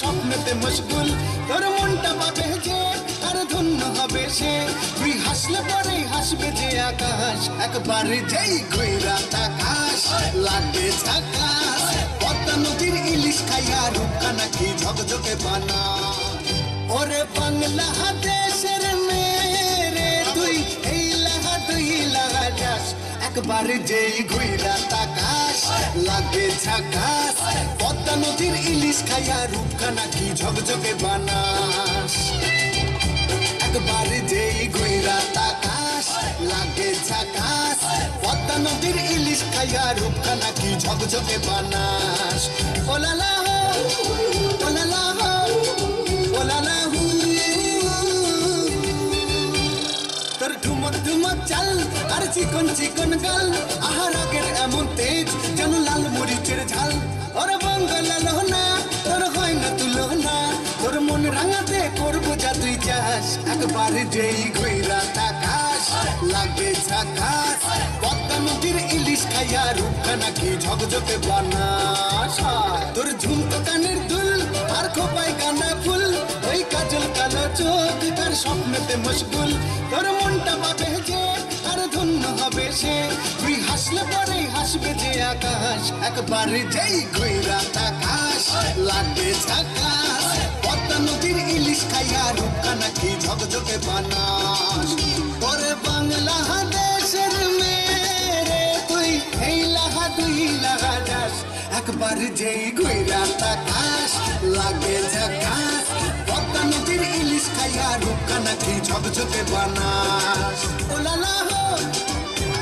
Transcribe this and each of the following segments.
স্বপ্নেতে মশগুল তোর মনটা পাবে যে আর ধন্য হবে সে তুই হাসলে পরে হাসবে যে আকাশ একবার যেই ঘুইরা তাকাশ লাগবে ঝাকাশ পদ্মা নদীর ইলিশ খাইয়া রূপকা নাকি ঝকঝকে বানা ওরে বাংলা দেশের মেরে তুই এই লাগা তুই লাগা যাস একবার যেই ঘুইরা তাকাশ লাগে ঝাকাশ পদ্মা নদীর ইলিশ খাইয়া রূপকা নাকি ঝকঝকে বানাস একবার যেই ঘুইরা তাকাশ লাগে ঝাকাশ পদ্মা নদীর ইলিশ খাইয়া রূপকা নাকি ঝকঝকে বানাস ওলালা হো ওলালা হো ওলালা হু তোর ঠুমক ঠুমক চাল আর চিকন চিকন গাল আহার আগের এমন তেজ যেন লাল মরিচের ঝাল ওর বাংলা লোহনা তোর হয় না তুলনা তোর মন রাঙাতে করবো যা তুই চাস একবার যেই ঘুইরা তাকাশ লাগে ঝাকাশ পদ্মা নদীর ইলিশ খাইয়া রূপকা নাকি ঝকঝকে বানাস তোর ঝুমকো কানের দুল আর খোপায় কানা ফুল ওই কাজল কালো চোখ তার স্বপ্নেতে মশগুল তোর মনটা পাবে যে আর ধন্য হবে সে তুই হাসলে পরে হাসবে যে আকাশ একবার যেই ঘুইরা তাকাশ লাগবে ঝাকাশ পদ্মা নদীর ইলিশ খাইয়া রূপকা নাকি ঝকঝকে বানাস ওরে বাংলা দেশের মেরে তুই এই লাগা তুই লাগা যাস একবার যেই ঘুইরা তাকাশ লাগে ঝাকাশ পদ্মা নদীর ইলিশ খাইয়া রূপকা নাকি ঝকঝকে বানাস ওলালা হো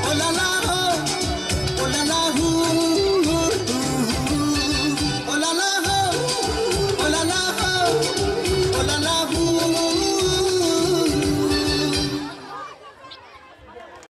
ওলালা হো ওলালা হু